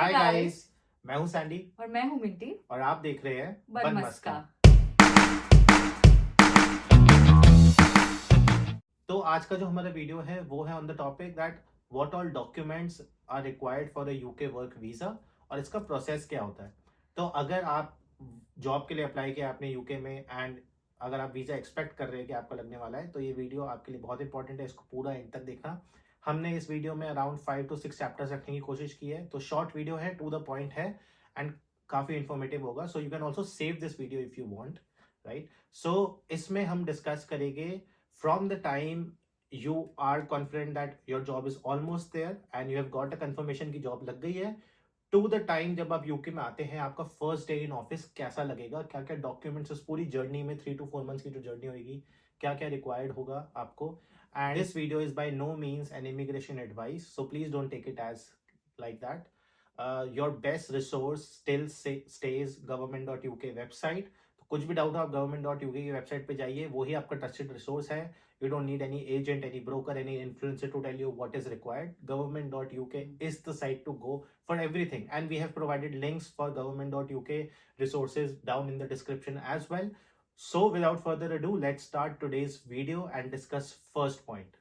Hi guys, मैं हूं Sandy और मैं हूं मिंटी और आप देख रहे हैं बन मस्का। तो आज का जो हमारा वीडियो है वो है on the topic that what all documents are required for a UK work visa और इसका प्रोसेस क्या होता है। तो अगर आप जॉब के लिए अप्लाई किया आपने यूके में एंड अगर आप वीजा एक्सपेक्ट कर रहे हैं कि आपका लगने वाला है तो ये वीडियो आपके लिए बहुत इंपॉर्टेंट है, इसको पूरा एंड तक देखना। हमने इस वीडियो में अराउंड 5 to 6 चैप्टर्स रखने की कोशिश की है, तो शॉर्ट वीडियो है, टू द पॉइंट है एंड काफी इंफॉर्मेटिव होगा। So you can also save this video if you want, right. So इसमें हम डिस्कस करेंगे from the time you are confident that your job is almost there and you have got a confirmation कि job लग गई है, to the time जब आप UK में आते हैं आपका फर्स्ट डे इन ऑफिस कैसा लगेगा, क्या क्या डॉक्यूमेंट्स उस पूरी जर्नी में 3 to 4 months की जो जर्नी होगी क्या क्या रिक्वायर्ड होगा आपको। And this video is by no means an immigration advice, so please don't take it as like that. Your best resource still stays government.uk website. तो कुछ भी डाउट हो आप government.uk की वेबसाइट पे जाइए, वही आपका ट्रस्टेड रिसोर्स है। You don't need any agent, any broker, any influencer to tell you what is required. Government.uk is the site to go for everything. And we have provided links for government.uk resources down in the description as well. So without further ado, let's start today's video and discuss first point.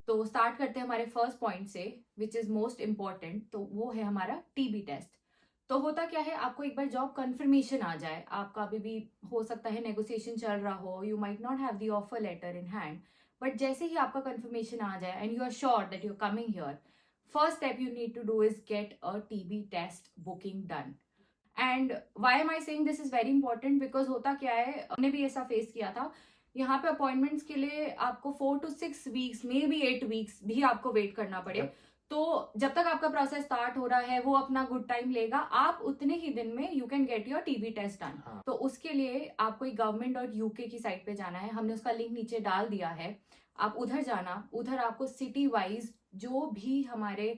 तो start करते हैं हमारे first point से, which is most important. तो वो है हमारा TB test. तो होता क्या है, आपको एक बार जॉब कंफर्मेशन आ जाए, आपका अभी भी हो सकता है नेगोशिएशन चल रहा हो, you might not have the offer letter in hand, but जैसे ही आपका कंफर्मेशन आ जाए and you are sure that you are coming here, first step you need to do is get a TB test booking done. And why am I saying this is very important, because होता क्या है, हमने भी ऐसा face किया था। यहाँ पे अपॉइंटमेंट्स के लिए आपको 4 to 6 weeks, may be 8 weeks भी आपको वेट करना पड़े। तो जब तक आपका प्रोसेस स्टार्ट हो रहा है वो अपना गुड टाइम लेगा, आप उतने ही दिन में you can get your TB test done. तो उसके लिए आपको government.uk की साइट पे जाना है, हमने उसका लिंक नीचे डाल दिया है। आप उधर जाना, उधर आपको सिटी वाइज जो भी हमारे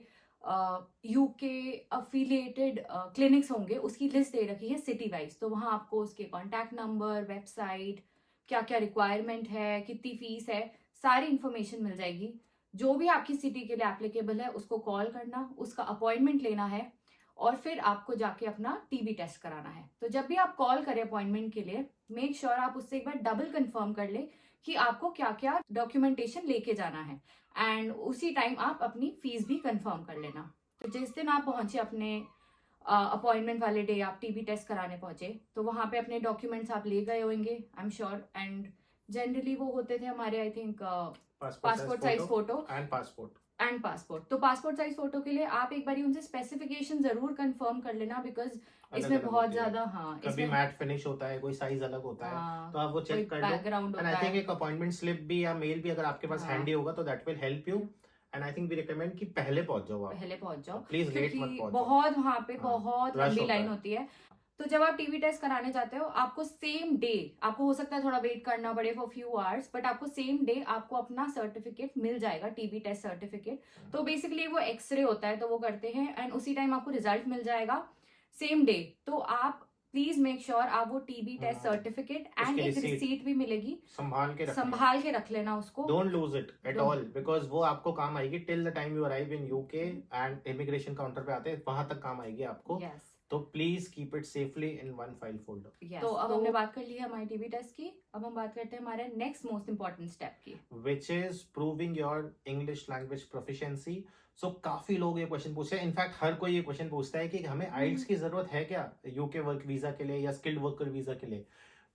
यूके अफिलिएटेड क्लिनिक्स होंगे उसकी लिस्ट दे रखी है सिटी वाइज। तो वहां आपको उसके कॉन्टैक्ट नंबर, वेबसाइट, क्या क्या रिक्वायरमेंट है, कितनी फीस है, सारी इंफॉर्मेशन मिल जाएगी। जो भी आपकी सिटी के लिए एप्लीकेबल है उसको कॉल करना, उसका अपॉइंटमेंट लेना है और फिर आपको जाके अपना टीबी टेस्ट कराना है। तो जब भी आप कॉल करें अपॉइंटमेंट के लिए, मेक श्योर आप उससे एक बार डबल कंफर्म कर ले कि आपको क्या क्या डॉक्यूमेंटेशन लेके जाना है, एंड उसी टाइम आप अपनी फीस भी कंफर्म कर लेना। तो जिस दिन आप पहुंचे अपने अपॉइंटमेंट वाले डे, आप टीबी टेस्ट कराने पहुंचे, तो वहां पे अपने डॉक्यूमेंट्स आप ले गए होंगे I am sure. And generally वो होते थे हमारे, I think passport size photo and passport. तो पासपोर्ट साइज फोटो के लिए आप एक बार उनसे स्पेसिफिकेशन जरूर कंफर्म कर लेना, बिकॉज इसमें बहुत ज्यादा कभी मैट फिनिश होता है, कोई साइज अलग होता है, तो आप वो चेक कर लो। बैकग्राउंड एंड आई थिंक एक अपॉइंटमेंट स्लिप भी या मेल भी अगर आपके पास हैंडी होगा तो that will help you. And I think we recommend कि पहले पहुंच जाओ, प्लीज लेट मत पहुंचो, बहुत वहां पे बहुत लंबी लाइन होती है। तो जब आप टीबी टेस्ट कराने जाते हो, आपको सेम डे, आपको हो सकता है थोड़ा वेट करना पड़े फॉर फ्यू आवर्स, बट आपको सेम डे आपको अपना सर्टिफिकेट मिल जाएगा, टीबी टेस्ट सर्टिफिकेट। तो बेसिकली वो एक्सरे होता है तो वो करते हैं एंड उसी टाइम आपको रिजल्ट मिल जाएगा सेम डे। तो आप प्लीज मेक श्योर आप वो टीबी टेस्ट सर्टिफिकेट एंड एक रिसीट भी मिलेगी, संभाल के रख लेना उसको। Don't lose it at all, because वो आपको काम आएगी till the time you arrive in UK and immigration counter पे आते हैं, वहां तक काम आएगी आपको। तो please keep it safely in one file folder. तो अब हमने बात कर ली है हमारी टीबी टेस्ट की, अब हम बात करते हैं हमारे नेक्स्ट मोस्ट इंपॉर्टेंट स्टेप की, which is proving your English language proficiency. So काफी लोग ये क्वेश्चन पूछते हैं, इनफैक्ट हर कोई ये क्वेश्चन पूछता है कि हमें आइल्स की जरूरत है क्या यूके वर्क वीजा के लिए या स्किल्ड वर्कर वीजा के लिए।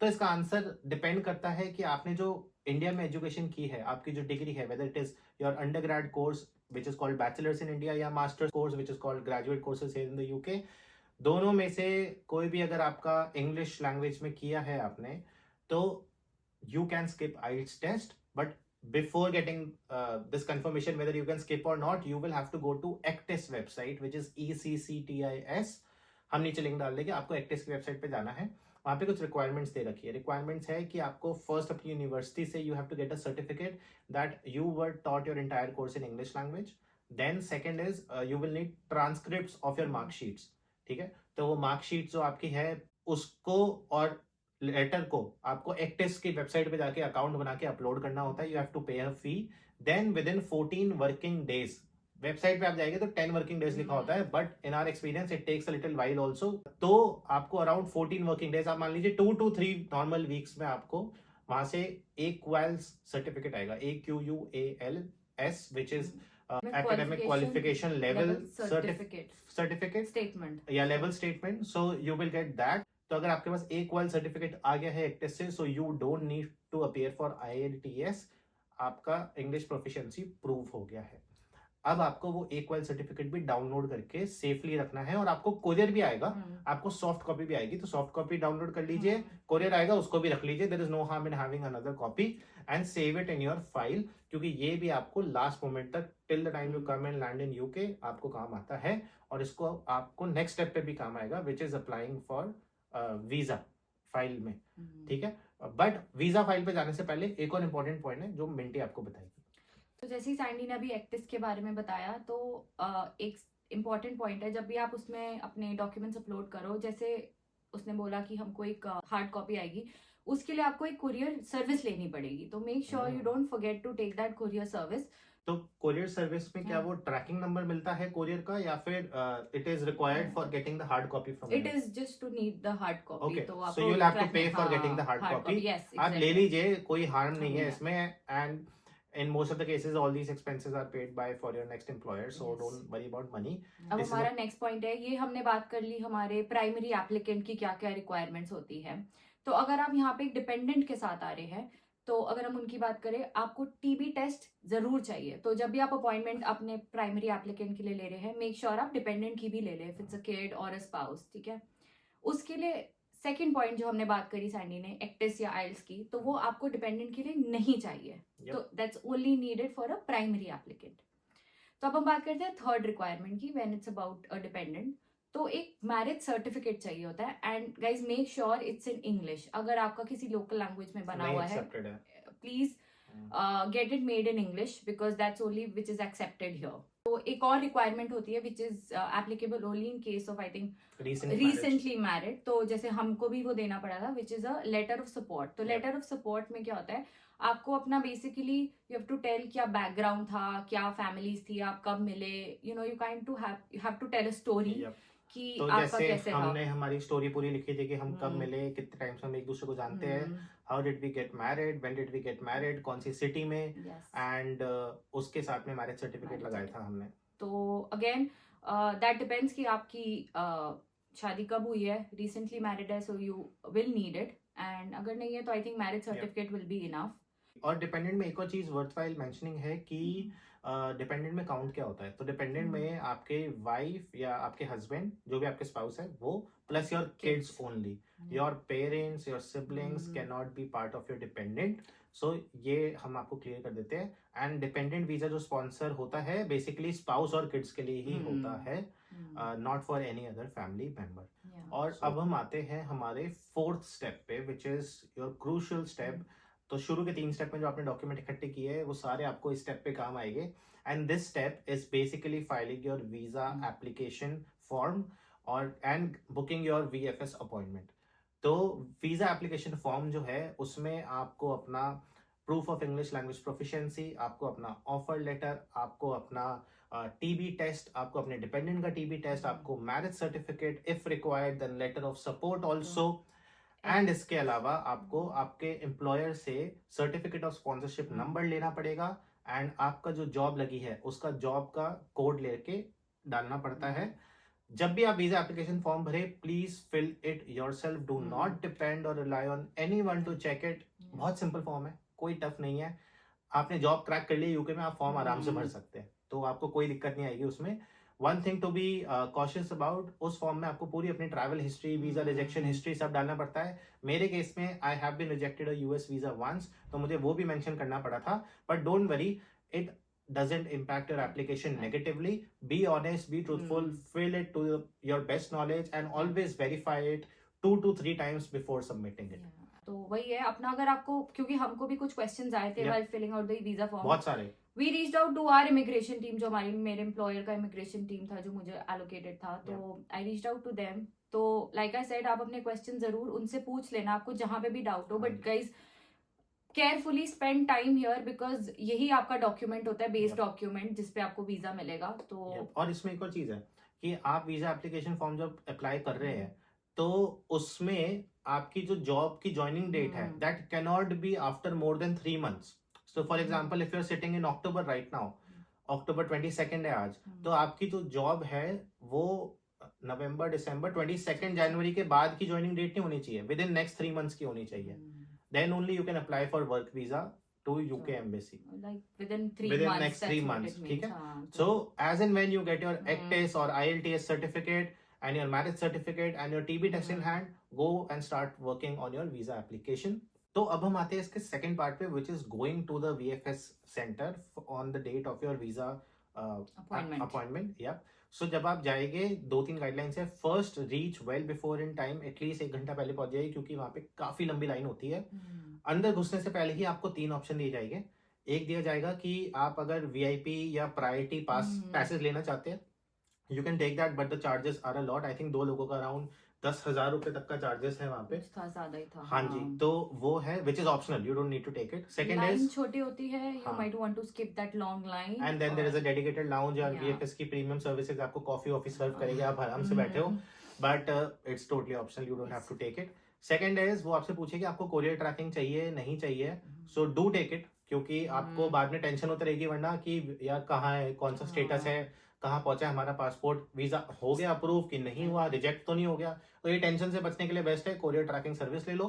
तो इसका आंसर डिपेंड करता है कि आपने जो इंडिया में एजुकेशन की है, आपकी जो डिग्री है, whether it is your undergrad course which is called bachelors in India या masters course which is called graduate courses in the UK, दोनों में से कोई भी अगर आपका इंग्लिश लैंग्वेज में किया है आपने, तो you can skip IELTS test. But before getting this confirmation whether you can skip or not, you will have to go to ECTIS website which is ECCTIS। हम नीचे लिंक डाल देंगे, आपको ECTIS की वेबसाइट पे जाना है, वहां पे कुछ रिक्वायरमेंट्स दे रखी है। रिक्वायरमेंट्स है कि आपको फर्स्ट अपनी यूनिवर्सिटी से you have to get a certificate that you were taught your entire course in English language. Then second is you will need transcripts of your marksheets, ठीक है। तो वो मार्कशीट जो आपकी है उसको और लेटर को आपको एक्टिस की वेबसाइट पे जाके अकाउंट बना के अपलोड करना होता है. You have to pay a fee. Then within 14 working days, website पे आप जाएंगे तो 10 वर्किंग डेज लिखा होता है, but in our experience it takes a little while also. तो आपको अराउंड 14 वर्किंग डेज, आप मान लीजिए 2 to 3 नॉर्मल वीक्स में आपको वहां से EQUALS सर्टिफिकेट आएगा. AQUALS which is academic qualification level certificate statement या level statement. So you will get that. तो अगर आपके पास एक वाइल सर्टिफिकेट आ गया है एक्टिस से, so you don't need to appear for IELTS. आपका इंग्लिश प्रोफिशिएंसी प्रूव हो गया है. अब आपको वो एक वाइल सर्टिफिकेट भी डाउनलोड करके सेफली रखना है, और आपको कोरियर भी आएगा, आपको सॉफ्ट कॉपी भी आएगी. तो सॉफ्ट कॉपी डाउनलोड कर लीजिए, कोरियर आएगा उसको भी रख लीजिए. There is no harm in having another copy and save it in your file, क्योंकि ये भी आपको लास्ट मोमेंट तक till the time you come and land in UK आपको काम आता है. और इसको आपको नेक्स्ट स्टेप पे भी काम आएगा, which is applying for visa file में. ठीक है. बट वीजा फाइल पे जाने से पहले एक और इम्पोर्टेंट पॉइंट है जो मिंटी आपको बताएगी. तो जैसे ही सैंडी ने अभी एक्टिस के बारे में बताया, तो एक इम्पॉर्टेंट पॉइंट है, जब भी आप उसमें अपने डॉक्यूमेंट्स अपलोड करो, जैसे उसने बोला कि हमको एक हार्ड कॉपी आएगी, उसके लिए आपको एक कुरियर सर्विस लेनी पड़ेगी. तो make sure you don't forget to take that courier service. तो कोरियर सर्विस में क्या वो ट्रैकिंग नंबर मिलता है कोरियर का, या फिर it is required for getting the hard copy from? It is just to need the hard copy. Okay, तो so you will have to pay for getting the hard copy. Yes, आप ले लीजिए, कोई harm नहीं है इसमें. And in most of the cases all these expenses are paid by for your next employer, so Yes. don't worry about money. अब हमारा next point है, ये हमने बात कर ली हमारे प्राइमरी एप्लीकेंट की क्या क्या रिक्वायरमेंट्स होती है. तो अगर आप यहाँ पे एक डिपेंडेंट के साथ आ रहे हैं, तो अगर हम उनकी बात करें, आपको TB टेस्ट जरूर चाहिए. तो जब भी आप अपॉइंटमेंट अपने प्राइमरी एप्लीकेंट के लिए ले रहे हैं, मेक श्योर आप डिपेंडेंट की भी ले लें, इफ इट्स अ किड और अ स्पाउस. ठीक है. उसके लिए सेकेंड पॉइंट जो हमने बात करी सैंडी ने, एक्टिस या आइल्स की, तो वो आपको डिपेंडेंट के लिए नहीं चाहिए. तो that's only needed for a primary applicant. तो अब हम बात करते हैं थर्ड रिक्वायरमेंट की, when it's about a dependent. तो एक मैरिज सर्टिफिकेट चाहिए होता है. And guys make sure it's in English. अगर आपका किसी लोकल लैंग्वेज में बना हुआ है, please get it made in English, because that's only which is accepted here. तो एक और रिक्वायरमेंट होती है which is applicable only in case of I think recently married. तो जैसे हमको भी वो देना पड़ा था, which is a letter of support. तो लेटर ऑफ सपोर्ट में क्या होता है, आपको अपना basically you have to tell क्या बैकग्राउंड था, क्या फैमिलीज थी, आप कब मिले, you know, you have to tell a story कि तो आपका कैसे था. हमने हमारी स्टोरी पूरी लिखी थी कि हम कब मिले, कितने टाइम से हम एक दूसरे को जानते हैं, how did we get married, when did we get married, कौन सी सिटी में, एंड उसके साथ में मैरिज सर्टिफिकेट लगाया था हमने. तो अगेन दैट डिपेंड्स कि आपकी शादी कब हुई है, रिसेंटली मैरिड है, सो you will need it. And अगर नहीं है तो I think marriage certificate will be enough. और डिपेंडेंट में एक और चीज वर्थवाइल मेंशनिंग है कि डिपेंडेंट में काउंट क्या होता है. तो डिपेंडेंट में आपके वाइफ या आपके हस्बैंड, जो भी आपके स्पाउस है, वो plus your kids only. Your parents, your siblings can not be part of your dependent. So ये हम आपको क्लियर कर देते हैं. एंड डिपेंडेंट वीजा जो स्पॉन्सर होता है बेसिकली स्पाउस और किड्स के लिए ही होता है, not for any other family member. और अब हम आते हैं हमारे फोर्थ स्टेप पे, which is your crucial step. तो शुरू के 3 स्टेप में जो आपने डॉक्यूमेंट इकट्ठे किए हैं, वो सारे आपको इस स्टेप पे काम आएंगे. And this step is basically filing your visa application form और and booking your VFS appointment. तो वीजा एप्लीकेशन फॉर्म जो है, उसमें आपको अपना proof of English language proficiency, आपको अपना ऑफर लेटर, आपको अपना TB टेस्ट, आपको अपने डिपेंडेंट का TB टेस्ट, आपको marriage certificate if required, then letter of support also. एंड इसके अलावा आपको आपके एम्प्लॉयर से सर्टिफिकेट ऑफ स्पॉन्सरशिप नंबर लेना पड़ेगा. एंड आपका जो जॉब लगी है उसका जॉब का कोड लेके डालना पड़ता है. जब भी आप वीजा एप्लीकेशन फॉर्म भरे, please fill it yourself. Do not depend और rely on anyone to check it. बहुत सिंपल फॉर्म है, कोई टफ नहीं है. आपने जॉब क्रैक कर ली यूके में, आप फॉर्म आराम से भर सकते हैं, तो आपको कोई दिक्कत नहीं आएगी उसमें. One thing to be cautious about, उस फॉर्म में आपको पूरी अपनी travel history, visa rejection history सब डालना पड़ता है. मेरे केस में I have been rejected a US visa once, तो मुझे वो भी मेंशन करना पड़ा था. But don't worry, it doesn't impact your application negatively. Be honest, be truthful, fill it to your best knowledge and always verify it 2 to 3 times before submitting it. तो वही है अपना, अगर आपको, क्योंकि हमको भी कुछ क्वेश्चंस आए थे while filling out the visa form, बहुत सारे, we reached out to our immigration team, जो मेरे एम्प्लॉयर का इमिग्रेशन टीम था जो मुझे एलोकेटेड था, तो I reached out to them. तो लाइक आई सेड, आप अपने क्वेश्चन जरूर उनसे पूछ लेना, आपको जहां पे भी डाउट हो, but guys carefully spend time here, because यही आपका डॉक्यूमेंट होता है, बेस डॉक्यूमेंट, जिसपे आपको वीजा मिलेगा। तो और इसमें एक और चीज है कि आप वीजा एप्लीकेशन फॉर्म जब अप्लाई कर रहे हैं तो उसमें आपकी जो जॉब की ज्वाइनिंग डेट है that can not be after more than 3 months। So for example if you are sitting in October right now, October 22 है आज, तो आपकी जो जॉब है वो नवंबर दिसंबर 22 जनवरी के बाद की ज्वाइनिंग डेट नहीं होनी चाहिए, विद इन नेक्स्ट 3 months की होनी चाहिए। Then only you can apply for work visa to UK embassy like within 3 within months, next that's 3 what months, it ठीक means, है। So as and when you get your ECTS or IELTS certificate and your marriage certificate and your TB test in hand, go and start working on your visa application। तो अब हम आते हैं इसके second part पे, which is going to the VFS center on the date of your visa appointment। Yeah। सो जब आप जाएंगे 2-3 गाइडलाइंस है। First, reach well before in time, at least 1 घंटा पहले पहुंच जाइए, क्योंकि वहां पे काफी लंबी लाइन होती है। अंदर घुसने से पहले ही आपको 3 ऑप्शन दिए जाएंगे। एक दिया जाएगा कि आप अगर VIP या प्रायोरिटी पैसेज लेना चाहते हैं, you can take that, but the charges are a lot. I think 2 लोगों का अराउंड 10,000 रुपए तक का चार्जेस है वहां पे, ज्यादा ही था। हाँ जी। तो वो है which is optional, you don't need to take it. Second line is छोटी होती है, you might want to skip that long line, and then there is a dedicated lounge और VFS की प्रीमियम सर्विसेज, आपको कॉफी ऑफिस सर्व करेगी, आप आराम से बैठे हो, but it's totally optional, you don't have to take it. Second is वो आपसे पूछेगी आपको कोरियर ट्रैकिंग चाहिए नहीं चाहिए, सो डू टेक इट, क्योंकि आपको बाद में टेंशन होती रहेगी वरना कि यार कहाँ है, कौन सा स्टेटस है, कहाँ पहुंचा है हमारा पासपोर्ट, वीजा हो गया अप्रूव कि नहीं हुआ, रिजेक्ट तो नहीं हो गया। तो ये टेंशन से बचने के लिए बेस्ट है कोरियर ट्रैकिंग सर्विस ले लो।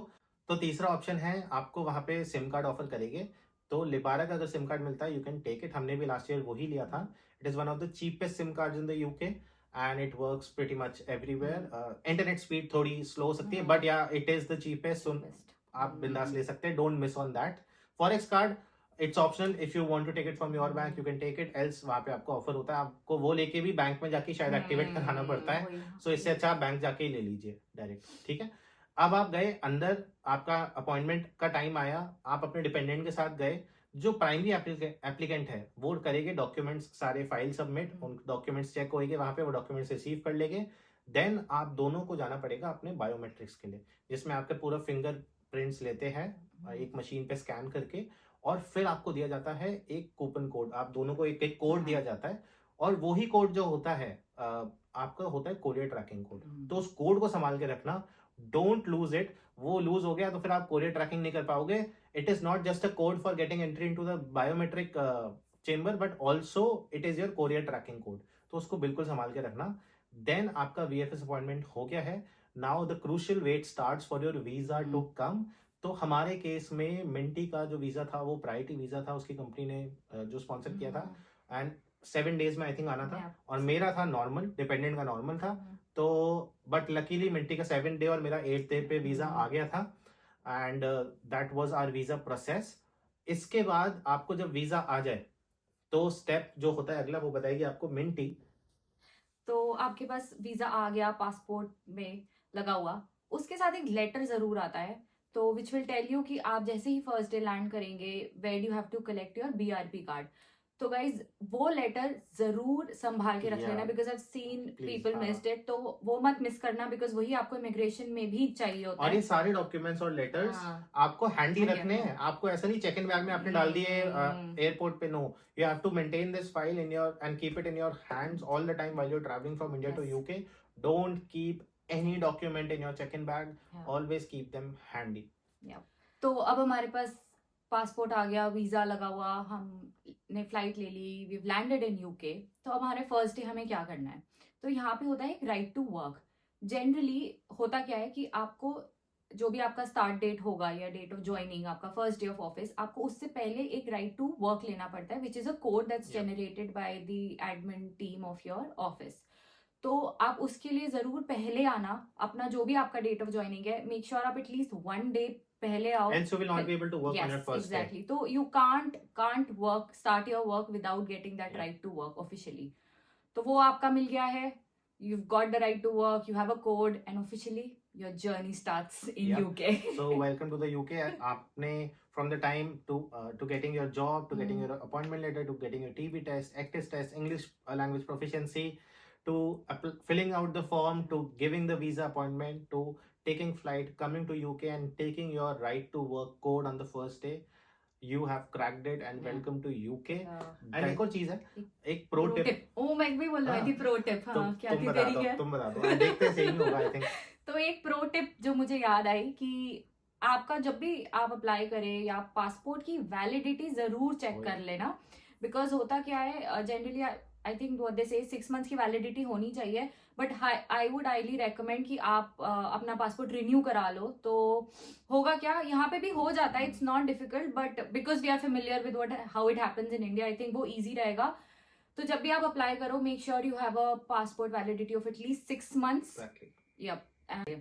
तो तीसरा ऑप्शन है, आपको वहां पे सिम कार्ड ऑफर करेंगे, तो लिबारा का अगर सिम कार्ड मिलता है यू कैन टेक इट। हमने भी लास्ट ईयर वही लिया था। It is one of the cheapest SIM card in the UK and it works pretty much everywhere. Internet speed थोड़ी स्लो हो सकती है, but yeah it is the cheapest, so आप बिंदास ले सकते हैं, don't miss on that. Forex card it's optional, if you want to take it from your bank you can take it, else वहां पे आपको ऑफर होता है, आपको वो लेके भी बैंक में जाके शायद एक्टिवेट कराना पड़ता है, सो इससे अच्छा आप बैंक जाके ही ले लीजिए डायरेक्ट, ठीक है। अब आप गए अंदर, आपका अपॉइंटमेंट का टाइम आया, आप अपने डिपेंडेंट के साथ गए, जो प्राइमरी एप्लीकेंट है वो करेंगे डॉक्यूमेंट्स सारे फाइल सबमिट, उन डॉक्यूमेंट्स चेक होंगे वहां पे, वो डॉक्यूमेंट्स रिसीव कर लेंगे। देन आप दोनों को जाना पड़ेगा अपने बायोमेट्रिक्स के लिए, जिसमें आपके पूरा फिंगर प्रिंट्स लेते हैं एक मशीन पे स्कैन करके, और फिर आपको दिया जाता है एक कूपन कोड, आप दोनों को एक एक कोड दिया जाता है, और वही कोड जो होता है आपका होता है कोरियर ट्रैकिंग कोड। तो उस कोड को संभाल के रखना, डोंट लूज इट, वो लूज हो गया तो फिर आप कोरियर ट्रैकिंग नहीं कर पाओगे। It is not just a code for getting entry into the biometric chamber, but also it is your courier tracking code, तो उसको बिल्कुल संभाल के रखना। देन आपका VFS अपॉइंटमेंट हो गया है। Now the crucial wait starts for your visa to come. तो हमारे केस में मिंटी का जो वीजा था वो प्रायोरिटी वीजा था, उसकी कंपनी ने जो स्पॉन्सर किया था, एंड 7 days में आई थिंक आना था, और मेरा था नॉर्मल, डिपेंडेंट का नॉर्मल था। तो बट लकीली मिंटी का 7th day और मेरा 8th day पे वीजा आ गया था, and that was our visa process. इसके बाद आपको जब वीजा आ जाए तो स्टेप जो होता है अगला वो बताएगी आपको मिंटी। तो आपके पास वीजा आ गया, पासपोर्ट में लगा हुआ, उसके साथ एक लेटर जरूर आता है, तो विच विल टेल यू कि आप जैसे ही फर्स्ट डे लैंड करेंगे where you have to collect your BRP card. तो गाइज वो लेटर जरूर संभाल के रख लेना, because I seen people missed it, तो वो मत मिस करना, बिकॉज वही आपको इमिग्रेशन में भी चाहिए होता है। और ये सारे डॉक्यूमेंट्स और लेटर्स आपको हैंडी रखने हैं, आपको ऐसा नहीं चेक इन बैग में आपने डाल दिए एयरपोर्ट पे, no, you have to maintain this file in your and keep it in your hands all the time while you are travelling from India to UK। Don't keep any document in your check in bag, always keep them handy. तो अब हमारे पास passport आ गया, visa लगा हुआ, हमने flight ले ली, we landed in UK। तो अब हमारे फर्स्ट डे हमें क्या करना है, तो यहाँ पे होता है एक राइट टू वर्क। जनरली होता क्या है कि आपको जो भी आपका स्टार्ट डेट होगा या डेट ऑफ ज्वाइनिंग, आपका फर्स्ट डे ऑफ ऑफिस, आपको उससे पहले एक राइट टू वर्क लेना पड़ता है, which is a code that's generated by the admin team of your office. तो आप उसके लिए जरूर पहले आना, अपना जो भी आपका डेट ऑफ ज्वाइनिंग है, मेक श्योर आप एटलीस्ट 1 day पहले आओ, else you will not be able to work on your first exactly day. तो you can't work, start your work without getting that right to work officially. तो वो आपका मिल गया है, you've got the right to work, you have a code, and officially your journey starts in Yeah. UK. So welcome to the UK. आपने from the time to getting your job, to getting your appointment letter, to getting your TB test, ACTIS test, English language proficiency, to filling out the form, to giving the visa appointment, to taking flight, coming to UK and taking your right to work code on the first day. You have cracked it and Yeah. welcome to UK. Yeah. And एक और चीज है, एक pro Pro tip. tip. Oh, मैं भी बोल रही थी pro tip. हाँ, क्या थी तेरी क्या? तुम बता दो, देखते हैं सेम होगा आई थिंक। तो एक प्रो टिप जो मुझे याद आई कि आपका जब भी आप अप्लाई करें या पासपोर्ट की वैलिडिटी जरूर चेक कर लेना, बिकॉज होता क्या है generally I think what they से 6 मंथ्स की वैलिडिटी होनी चाहिए, but I would highly recommend कि आप अपना पासपोर्ट रिन्यू करा लो। तो होगा क्या, यहाँ पे भी हो जाता है, it's not difficult, but because we are familiar with what how it happens in India, I think वो ईजी रहेगा। तो जब भी आप अप्लाई करो, make sure you have a passport validity of at least 6 months. Yup.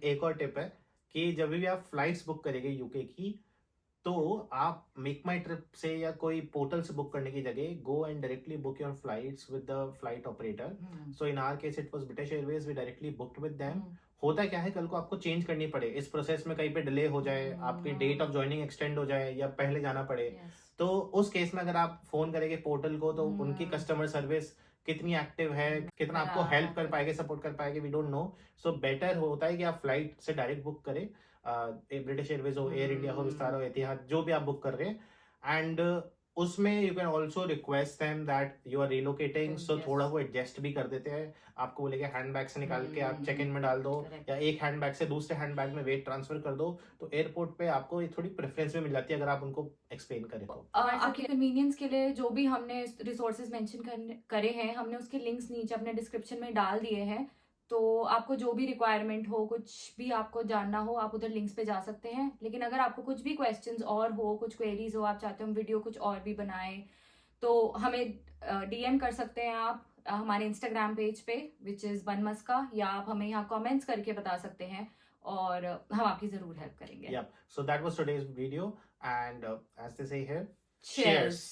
एक और टिप है कि जब भी आप फ्लाइट्स बुक करेंगे यूके की, तो आप मेक माई ट्रिप से या कोई पोर्टल से बुक करने की जगह go and directly book your flights with the flight operator. So in our case it was British Airways, we directly booked with them. होता क्या है, कल को आपको चेंज करनी पड़े, इस प्रोसेस में कहीं पे डिले हो जाए, आपकी डेट ऑफ ज्वाइनिंग एक्सटेंड हो जाए या पहले जाना पड़े, तो उस केस में अगर आप फोन करेंगे पोर्टल को, तो उनकी कस्टमर सर्विस कितनी एक्टिव है, कितना आपको हेल्प कर पाएंगे, सपोर्ट कर पाएंगे, we don't know. So better होता है कि आप फ्लाइट से डायरेक्ट बुक करें, ब्रिटिश एयरवेज हो, एयर इंडिया हो, विस्तारा हो, एतिहाद, जो भी आप बुक कर रहे हैं। एंड उसमें you can also request them that you are relocating, so थोड़ा वो एडजस्ट भी कर देते हैं। आपको बोलेंगे हैंडबैग से निकाल के आप चेक इन में डाल दो, या एक हैंडबैग से दूसरे हैंडबैग में वेट ट्रांसफर कर दो, तो एयरपोर्ट पे आपको थोड़ी प्रेफरेंस भी मिल जाती है अगर आप उनको एक्सप्लेन करें तो। आपके कन्वीनियंस के लिए जो भी हमने रिसोर्सेज मेंशन करे हैं, हमने उसके लिंक्स नीचे अपने डिस्क्रिप्शन में डाल दिए हैं। तो आपको जो भी रिक्वायरमेंट हो, कुछ भी आपको जानना हो, आप उधर लिंक्स पे जा सकते हैं। लेकिन अगर आपको कुछ भी क्वेश्चंस और हो, कुछ क्वेरीज हो, आप चाहते हो हम वीडियो कुछ और भी बनाए, तो हमें डीएम कर सकते हैं आप हमारे इंस्टाग्राम पेज पे विच इज बनमस्का, या आप हमें यहाँ कमेंट्स करके बता सकते हैं और हम आपकी जरूर हेल्प करेंगे। So that was today's video, and as they say here, Cheers.